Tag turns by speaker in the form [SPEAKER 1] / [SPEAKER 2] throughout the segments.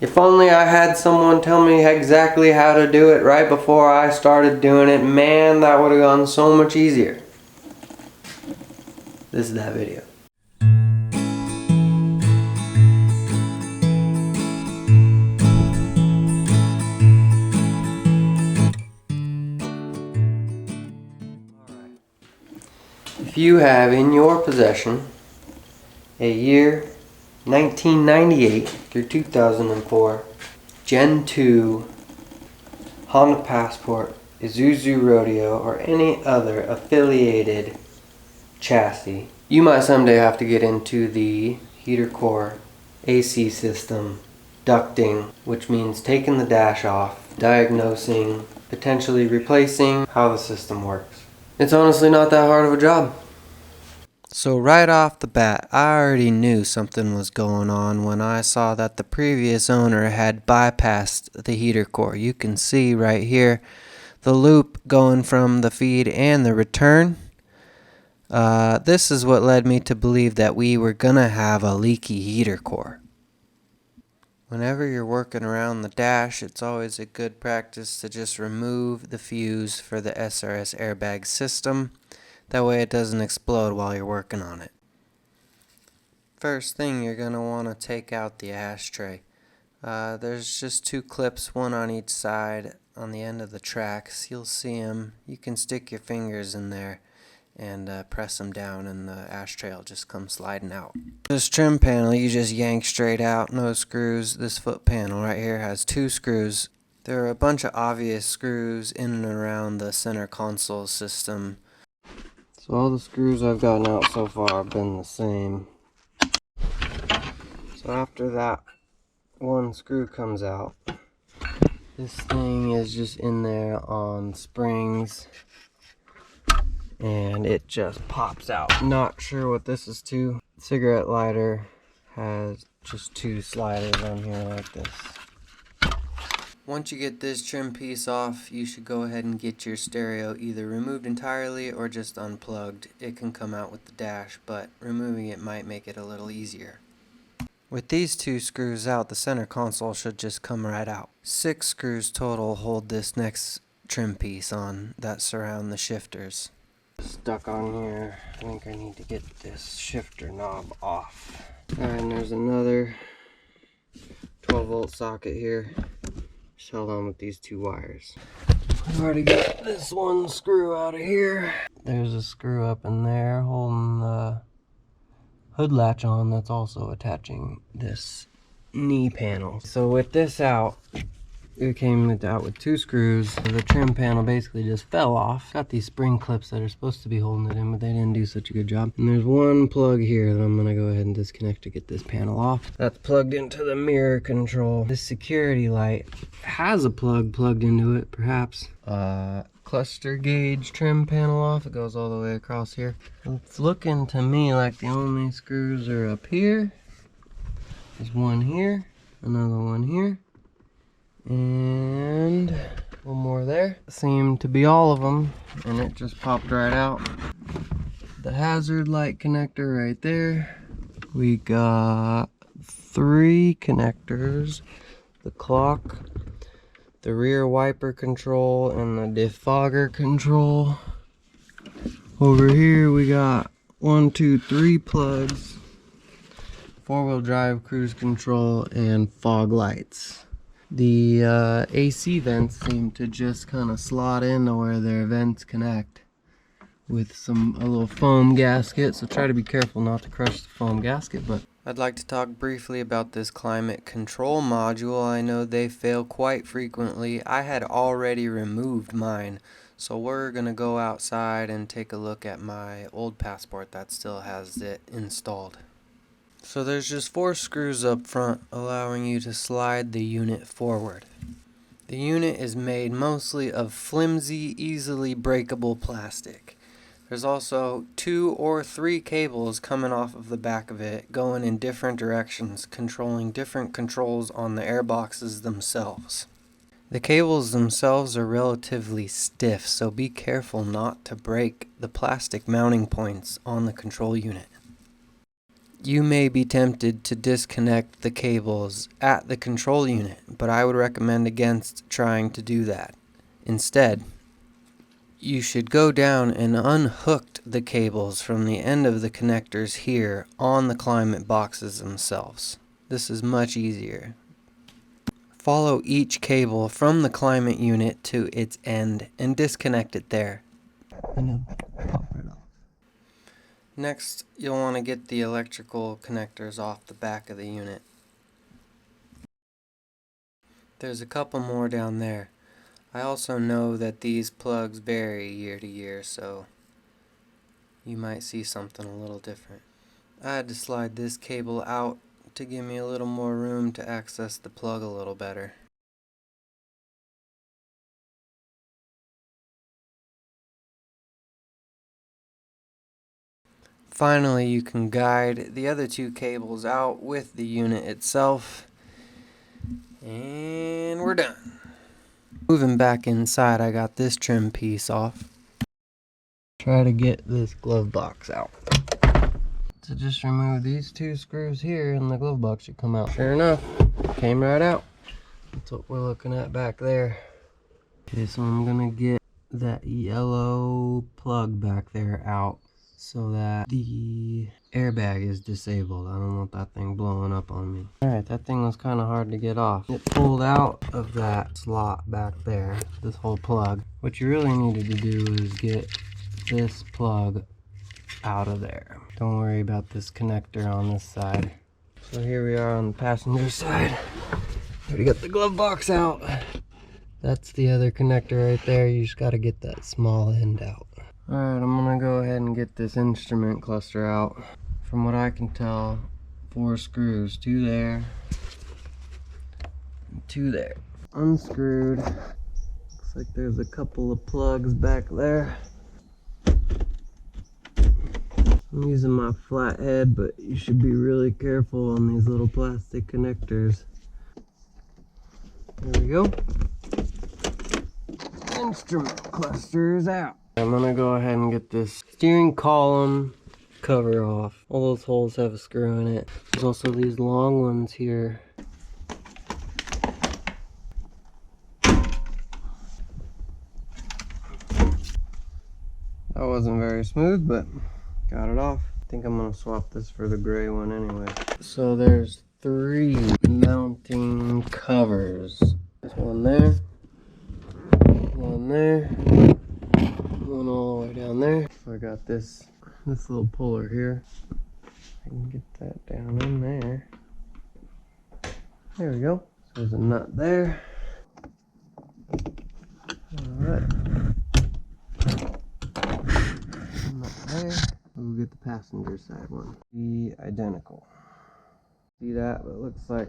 [SPEAKER 1] If only I had someone tell me exactly how to do it right before I started doing it, man, that would have gone so much easier. This is that video. If you have in your possession a year 1998 through 2004 Gen 2 Honda Passport, Isuzu Rodeo, or any other affiliated chassis, you might someday have to get into the heater core, AC system, ducting, which means taking the dash off, diagnosing, potentially replacing how the system works. It's honestly not that hard of a job. So right off the bat, I already knew something was going on when I saw that the previous owner had bypassed the heater core. You can see right here the loop going from the feed and the return. This is what led me to believe that we were gonna have a leaky heater core. Whenever you're working around the dash, it's always a good practice to just remove the fuse for the SRS airbag system. That way it doesn't explode while you're working on it. First thing, you're going to want to take out the ashtray. There's just two clips, one on each side on the end of the tracks. You'll see them. You can stick your fingers in there and press them down, and the ashtray will just come sliding out. This trim panel you just yank straight out, no screws. This foot panel right here has two screws. There are a bunch of obvious screws in and around the center console system. So all the screws I've gotten out so far have been the same. So after that one screw comes out, this thing is just in there on springs and it just pops out. Not sure what this is to. Cigarette lighter has just two sliders on here like this. Once you get this trim piece off, you should go ahead and get your stereo either removed entirely or just unplugged. It can come out with the dash, but removing it might make it a little easier. With these two screws out, the center console should just come right out. 6 screws total hold this next trim piece on that surround the shifters. Stuck on here. I think I need to get this shifter knob off. And there's another 12-volt socket here. Just held on with these two wires. I've already got this one screw out of here. There's a screw up in there holding the hood latch on that's also attaching this knee panel. So with this out, it came out with 2 screws. The trim panel basically just fell off. Got these spring clips that are supposed to be holding it in, but they didn't do such a good job. And there's one plug here that I'm gonna go ahead and disconnect to get this panel off. That's plugged into the mirror control. This security light has a plug plugged into it, perhaps. Cluster gauge trim panel off. It goes all the way across here. It's looking to me like the only screws are up here. There's one here, another one here, and one more there. Seemed to be all of them, and it just popped right out. The hazard light connector right there. We got 3 connectors. The clock, the rear wiper control, and the defogger control. Over here we got 1, 2, 3 plugs, 4-wheel drive cruise control, and fog lights. The AC vents seem to just kind of slot into where their vents connect with a little foam gasket, so try to be careful not to crush the foam gasket. But I'd like to talk briefly about this climate control module. I know they fail quite frequently. I had already removed mine, so we're gonna go outside and take a look at my old Passport that still has it installed. So there's just 4 screws up front, allowing you to slide the unit forward. The unit is made mostly of flimsy, easily breakable plastic. There's also 2 or 3 cables coming off of the back of it, going in different directions, controlling different controls on the airboxes themselves. The cables themselves are relatively stiff, so be careful not to break the plastic mounting points on the control unit. You may be tempted to disconnect the cables at the control unit, but I would recommend against trying to do that. Instead, you should go down and unhook the cables from the end of the connectors here on the climate boxes themselves. This is much easier. Follow each cable from the climate unit to its end and disconnect it there.
[SPEAKER 2] And it'll pop right off.
[SPEAKER 1] Next, you'll want to get the electrical connectors off the back of the unit. There's a couple more down there. I also know that these plugs vary year to year, so you might see something a little different. I had to slide this cable out to give me a little more room to access the plug a little better. Finally, you can guide the other two cables out with the unit itself, and we're done. Moving back inside, I got this trim piece off. Try to get this glove box out. So just remove these two screws here and the glove box should come out. Sure enough, came right out. That's what we're looking at back there. Okay, so I'm gonna get that yellow plug back there out so that the airbag is disabled. I don't want that thing blowing up on me. Alright, that thing was kind of hard to get off. It pulled out of that slot back there, this whole plug. What you really needed to do is get this plug out of there. Don't worry about this connector on this side. So here we are on the passenger side. Already got the glove box out. That's the other connector right there. You just got to get that small end out. Alright, I'm gonna go ahead and get this instrument cluster out. From what I can tell, 4 screws, 2 there, and 2 there. Unscrewed. Looks like there's a couple of plugs back there. I'm using my flathead, but you should be really careful on these little plastic connectors. There we go. Instrument cluster is out. I'm gonna go ahead and get this steering column cover off. All those holes have a screw in it. There's also these long ones here. That wasn't very smooth, but got it off. I think I'm gonna swap this for the gray one anyway. So there's 3 mounting covers. There's one there, one there, one all the way down there. So I got this little puller here. I can get that down in there. There we go. So there's a nut there. Alright. Nut there. We'll get the passenger side one. Be identical. See that? But it looks like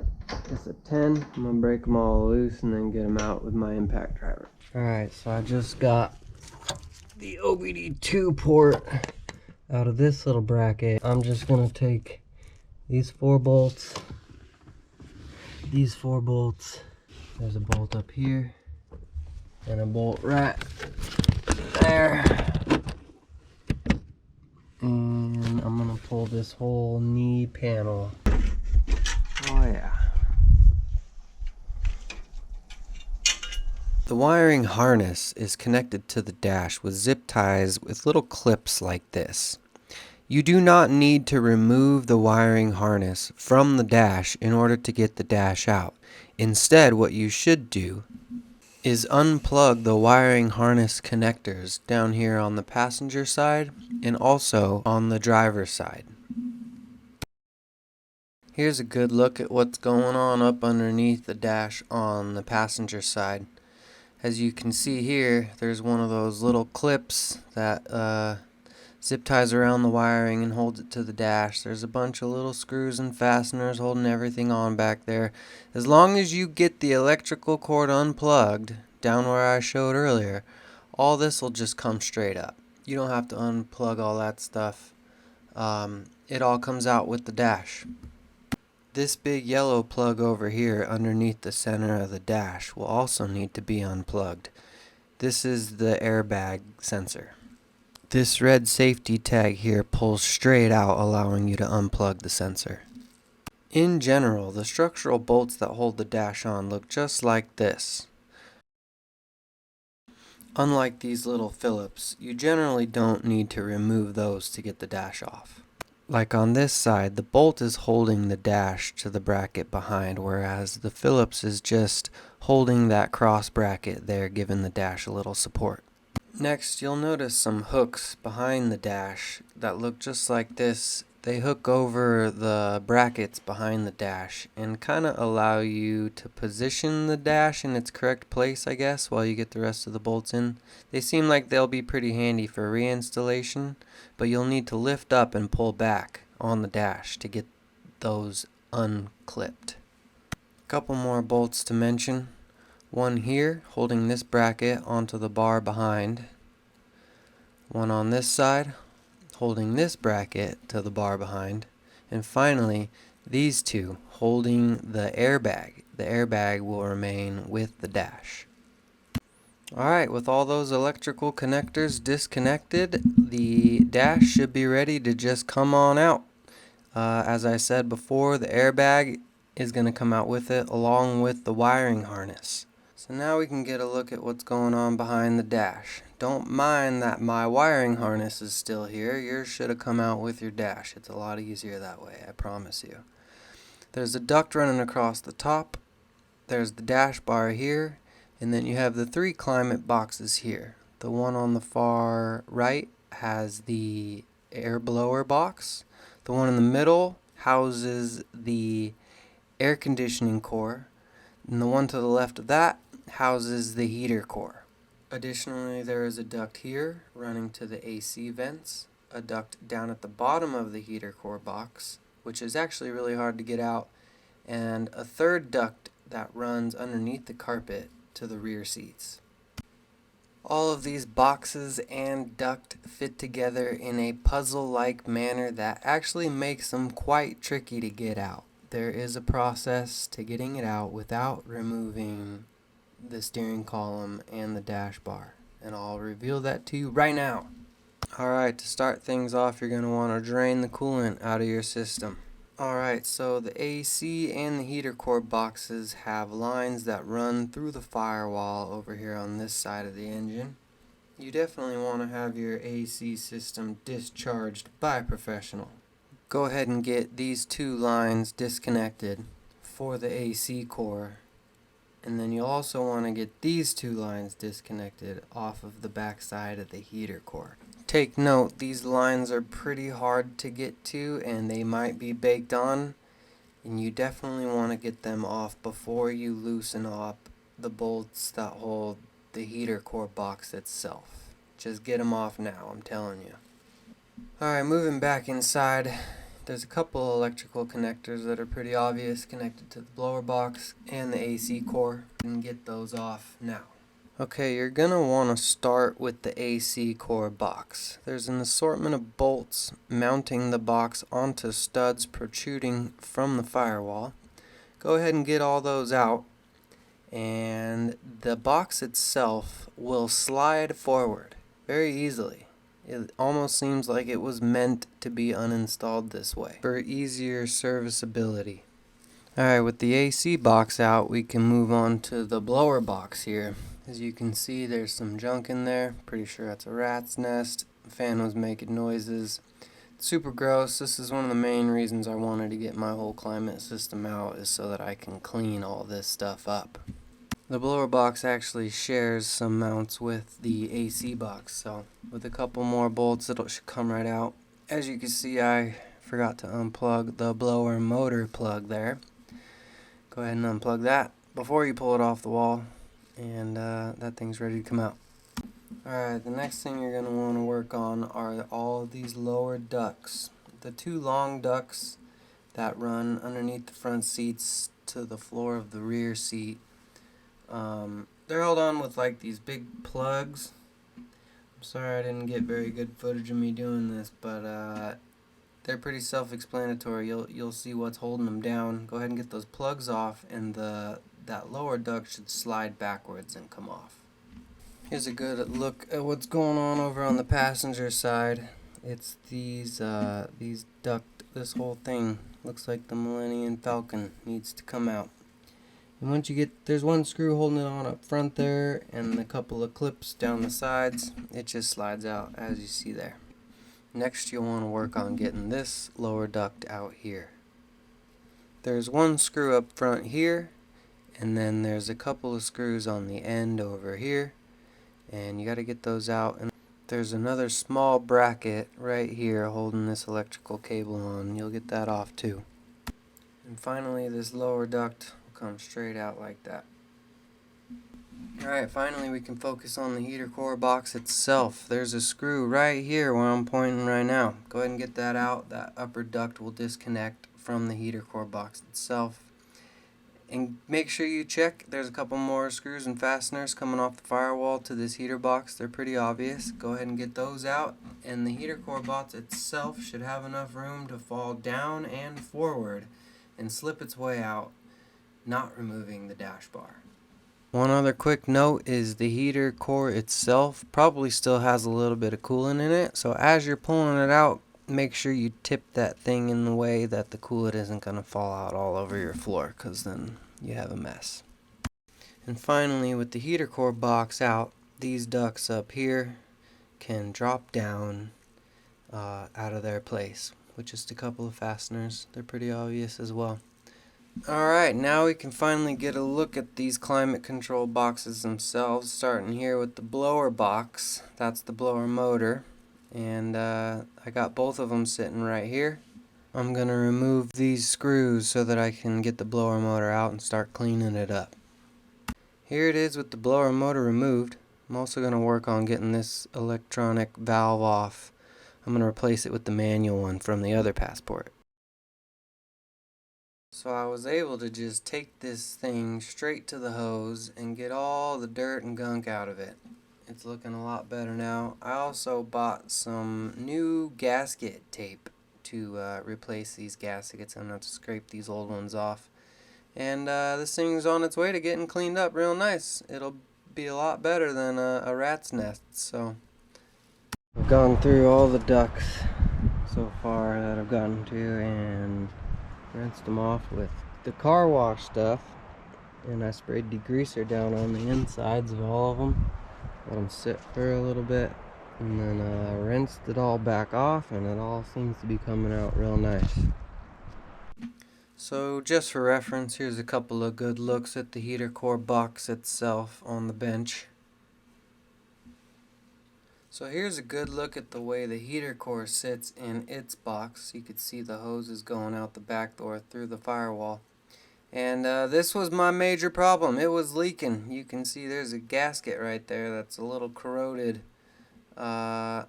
[SPEAKER 1] it's a 10. I'm gonna break them all loose and then get them out with my impact driver. Alright, so I just got the OBD2 port out of this little bracket. I'm just gonna take these 4 bolts, these 4 bolts. There's a bolt up here and a bolt right there. And I'm gonna pull this whole knee panel. Oh yeah. The wiring harness is connected to the dash with zip ties with little clips like this. You do not need to remove the wiring harness from the dash in order to get the dash out. Instead, what you should do is unplug the wiring harness connectors down here on the passenger side and also on the driver's side. Here's a good look at what's going on up underneath the dash on the passenger side. As you can see here, there's one of those little clips that zip ties around the wiring and holds it to the dash. There's a bunch of little screws and fasteners holding everything on back there. As long as you get the electrical cord unplugged down where I showed earlier, all this will just come straight up. You don't have to unplug all that stuff. It all comes out with the dash. This big yellow plug over here underneath the center of the dash will also need to be unplugged. This is the airbag sensor. This red safety tag here pulls straight out, allowing you to unplug the sensor. In general, the structural bolts that hold the dash on look just like this. Unlike these little Phillips, you generally don't need to remove those to get the dash off. Like on this side, the bolt is holding the dash to the bracket behind, whereas the Phillips is just holding that cross bracket there, giving the dash a little support. Next, you'll notice some hooks behind the dash that look just like this. They hook over the brackets behind the dash and kind of allow you to position the dash in its correct place, I guess, while you get the rest of the bolts in. They seem like they'll be pretty handy for reinstallation, but you'll need to lift up and pull back on the dash to get those unclipped. A couple more bolts to mention. One here holding this bracket onto the bar behind. One on this side holding this bracket to the bar behind. And finally, these two holding the airbag. The airbag will remain with the dash. Alright, with all those electrical connectors disconnected, the dash should be ready to just come on out. As I said before, the airbag is going to come out with it along with the wiring harness. So now we can get a look at what's going on behind the dash. Don't mind that my wiring harness is still here. Yours should have come out with your dash. It's a lot easier that way, I promise you. There's a duct running across the top. There's the dash bar here. And then you have the three climate boxes here. The one on the far right has the air blower box. The one in the middle houses the air conditioning core. And the one to the left of that houses the heater core. Additionally, there is a duct here running to the AC vents, a duct down at the bottom of the heater core box, which is actually really hard to get out, and a third duct that runs underneath the carpet to the rear seats. All of these boxes and duct fit together in a puzzle-like manner that actually makes them quite tricky to get out. There is a process to getting it out without removing the steering column and the dash bar, and I'll reveal that to you right now. Alright, to start things off, you're going to want to drain the coolant out of your system. Alright, so the AC and the heater core boxes have lines that run through the firewall over here on this side of the engine. You definitely want to have your AC system discharged by a professional. Go ahead and get these two lines disconnected for the AC core, and then you'll also want to get these two lines disconnected off of the back side of the heater core. Take note, these lines are pretty hard to get to and they might be baked on, and you definitely want to get them off before you loosen up the bolts that hold the heater core box itself. Just get them off now, I'm telling you. Alright, moving back inside, there's a couple electrical connectors that are pretty obvious connected to the blower box and the AC core. And get those off now. Okay, you're going to want to start with the AC core box. There's an assortment of bolts mounting the box onto studs protruding from the firewall. Go ahead and get all those out, and the box itself will slide forward very easily. It almost seems like it was meant to be uninstalled this way for easier serviceability. Alright, with the AC box out, we can move on to the blower box here. As you can see, there's some junk in there. Pretty sure that's a rat's nest. The fan was making noises. It's super gross. This is one of the main reasons I wanted to get my whole climate system out, is so that I can clean all this stuff up. The blower box actually shares some mounts with the AC box, so with a couple more bolts it should come right out. As you can see, I forgot to unplug the blower motor plug there. Go ahead and unplug that before you pull it off the wall, and that thing's ready to come out. Alright, the next thing you're going to want to work on are all of these lower ducts. The two long ducts that run underneath the front seats to the floor of the rear seat. They're held on with like these big plugs. I'm sorry I didn't get very good footage of me doing this, but they're pretty self-explanatory. You'll see what's holding them down. Go ahead and get those plugs off, and that lower duct should slide backwards and come off. Here's a good look at what's going on over on the passenger side. It's these this whole thing looks like the Millennium Falcon needs to come out. And once you get, there's one screw holding it on up front there and a couple of clips down the sides. It just slides out as you see there. Next you'll want to work on getting this lower duct out here. There's one screw up front here, and then there's a couple of screws on the end over here, and you got to get those out. And there's another small bracket right here holding this electrical cable on. You'll get that off too. And finally this lower duct will come straight out like that. Alright, finally we can focus on the heater core box itself. There's a screw right here where I'm pointing right now. Go ahead and get that out. That upper duct will disconnect from the heater core box itself. And make sure you check, there's a couple more screws and fasteners coming off the firewall to this heater box. They're pretty obvious. Go ahead and get those out, and the heater core box itself should have enough room to fall down and forward and slip its way out, not removing the dash bar. One other quick note is the heater core itself probably still has a little bit of coolant in it, so as you're pulling it out, make sure you tip that thing in the way that the coolant isn't going to fall out all over your floor, because then you have a mess. And finally, with the heater core box out, these ducts up here can drop down out of their place with just a couple of fasteners. They're pretty obvious as well. Alright, now we can finally get a look at these climate control boxes themselves, starting here with the blower box. That's the blower motor, and I got both of them sitting right here. I'm going to remove these screws so that I can get the blower motor out and start cleaning it up. Here it is with the blower motor removed. I'm also going to work on getting this electronic valve off. I'm going to replace it with the manual one from the other Passport. So I was able to just take this thing straight to the hose and get all the dirt and gunk out of it. It's looking a lot better now. I also bought some new gasket tape to replace these gaskets. I'm going to have to scrape these old ones off. And this thing's on its way to getting cleaned up real nice. It'll be a lot better than a rat's nest. So I've gone through all the ducts so far that I've gotten to and rinsed them off with the car wash stuff, and I sprayed degreaser down on the insides of all of them. Let them sit for a little bit, and then rinsed it all back off, and it all seems to be coming out real nice. So just for reference, here's a couple of good looks at the heater core box itself on the bench. So here's a good look at the way the heater core sits in its box. You can see the hoses going out the back door through the firewall. And this was my major problem. It was leaking. You can see there's a gasket right there that's a little corroded. But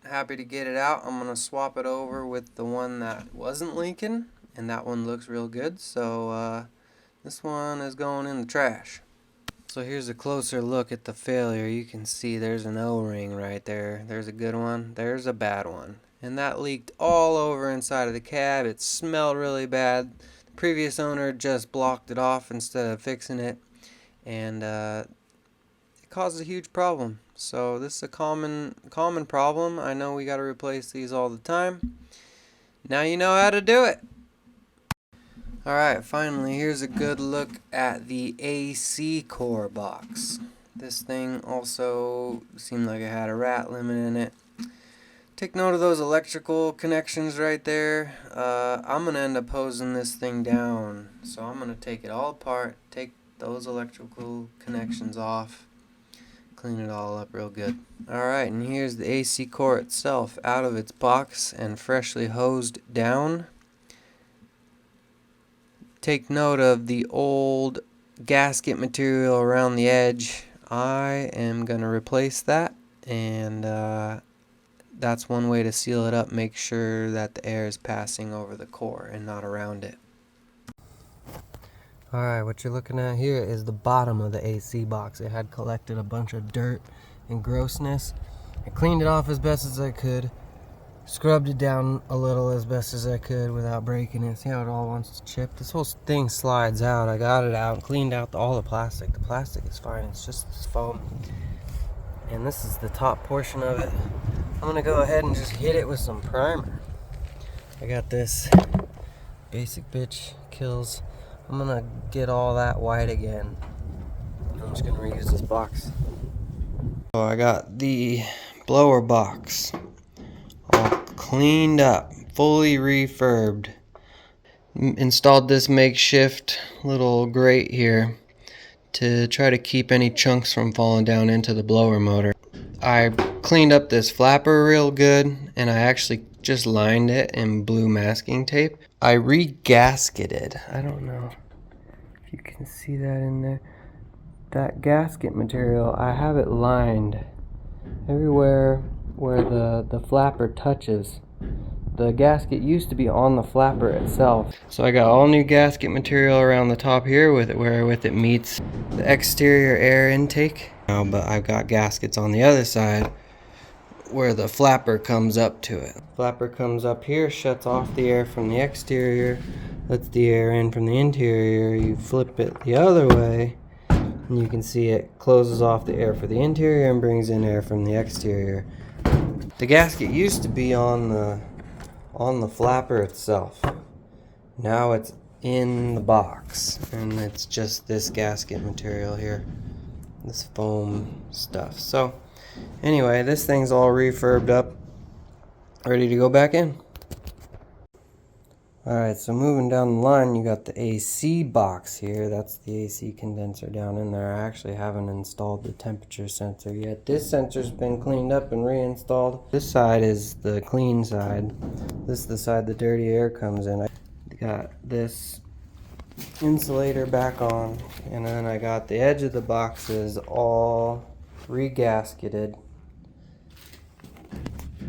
[SPEAKER 1] happy to get it out. I'm going to swap it over with the one that wasn't leaking. And that one looks real good. So this one is going in the trash. So here's a closer look at the failure. You can see there's an O-ring right there. There's a good one. There's a bad one. And that leaked all over inside of the cab. It smelled really bad. The previous owner just blocked it off instead of fixing it. And it caused a huge problem. So this is a common problem. I know we got to replace these all the time. Now you know how to do it. Alright, finally, here's a good look at the AC core box. This thing also seemed like it had a rat limit in it. Take note of those electrical connections right there. I'm going to end up hosing this thing down. So I'm going to take it all apart, take those electrical connections off, clean it all up real good. Alright, and here's the AC core itself out of its box and freshly hosed down. Take note of the old gasket material around the edge. I am going to replace that, and that's one way to seal it up. Make sure that the air is passing over the core and not around it. Alright, what you're looking at here is the bottom of the AC box. It had collected a bunch of dirt and grossness. I cleaned it off as best as I could. Scrubbed it down a little as best as I could without breaking it. See how it all wants to chip? This whole thing slides out. I got it out, cleaned out all the plastic. The plastic is fine, it's just this foam. And this is the top portion of it. I'm gonna go ahead and just hit it with some primer. I got this basic bitch kills. I'm gonna get all that white again. I'm just gonna reuse this box. So I got the blower box all cleaned up, fully refurbed. Installed this makeshift little grate here to try to keep any chunks from falling down into the blower motor. I cleaned up this flapper real good, and I actually just lined it in blue masking tape. I re-gasketed. I don't know if you can see that in there. That gasket material, I have it lined everywhere where the flapper touches. The gasket used to be on the flapper itself. So I got all new gasket material around the top here with it meets the exterior air intake. But I've got gaskets on the other side where the flapper comes up to it. Flapper comes up here, shuts off the air from the exterior, lets the air in from the interior. You flip it the other way, and you can see it closes off the air for the interior and brings in air from the exterior. The gasket used to be on the flapper itself. Now it's in the box, and it's just this gasket material here, this foam stuff. So anyway, this thing's all refurbed up, ready to go back in. Alright, so moving down the line, you got the AC box here. That's the AC condenser down in there. I actually haven't installed the temperature sensor yet. This sensor's been cleaned up and reinstalled. This side is the clean side. This is the side the dirty air comes in. I got this insulator back on, and then I got the edge of the boxes all re-gasketed.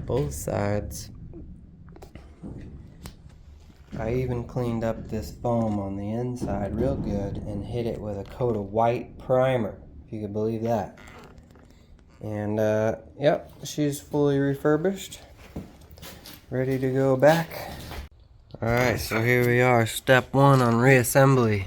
[SPEAKER 1] Both sides. I even cleaned up this foam on the inside real good and hit it with a coat of white primer, if you could believe that. And yep, she's fully refurbished, ready to go back. Alright, so here we are, step one on reassembly.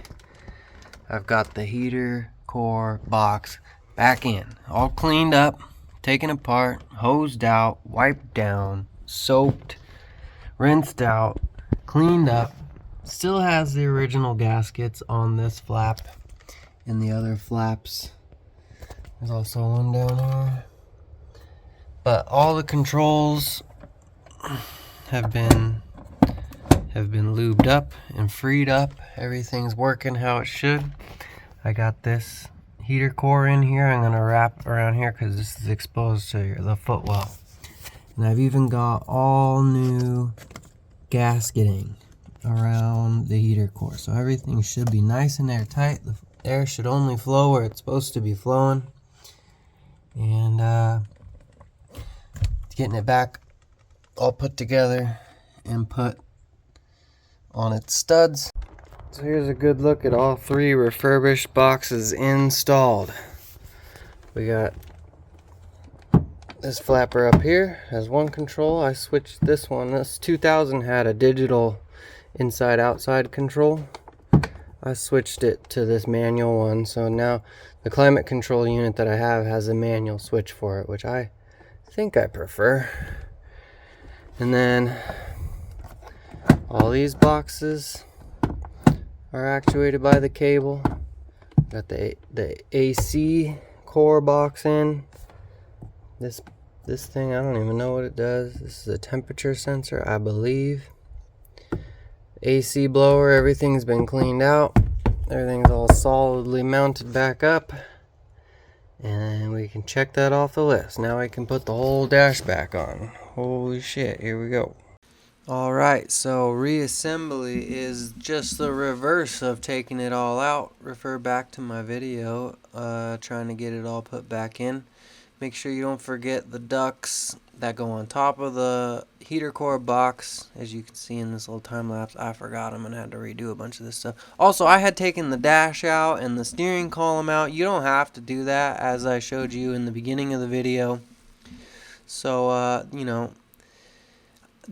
[SPEAKER 1] I've got the heater core box back in, all cleaned up, taken apart, hosed out, wiped down, soaked, rinsed out, cleaned up. Still has the original gaskets on this flap and the other flaps. There's also one down here. But all the controls have been lubed up and freed up. Everything's working how it should. I got this heater core in here. I'm gonna wrap around here because this is exposed to the footwell. And I've even got all new gasketing around the heater core, so everything should be nice and airtight. The air should only flow where it's supposed to be flowing, and getting it back all put together and put on its studs. So here's a good look at all three refurbished boxes installed. We got this flapper up here has one control. I switched this one. This 2000 had a digital inside-outside control. I switched it to this manual one, so now the climate control unit that I have has a manual switch for it, which I think I prefer. And then all these boxes are actuated by the cable. Got the AC core box in. This thing, I don't even know what it does. This is a temperature sensor, I believe. AC blower, everything's been cleaned out. Everything's all solidly mounted back up. And we can check that off the list. Now I can put the whole dash back on. Holy shit, here we go. Alright, so reassembly is just the reverse of taking it all out. Refer back to my video trying to get it all put back in. Make sure you don't forget the ducts that go on top of the heater core box. As you can see in this little time lapse, I forgot them and had to redo a bunch of this stuff. Also, I had taken the dash out and the steering column out. You don't have to do that, as I showed you in the beginning of the video. So, you know,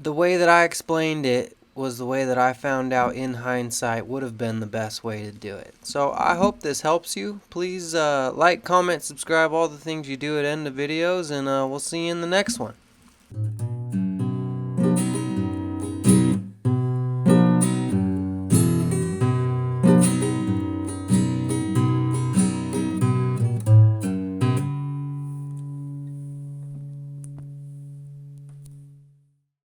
[SPEAKER 1] the way that I explained it was the way that I found out in hindsight would have been the best way to do it. So I hope this helps you. Please like, comment, subscribe, all the things you do at end of videos, and we'll see you in the next one.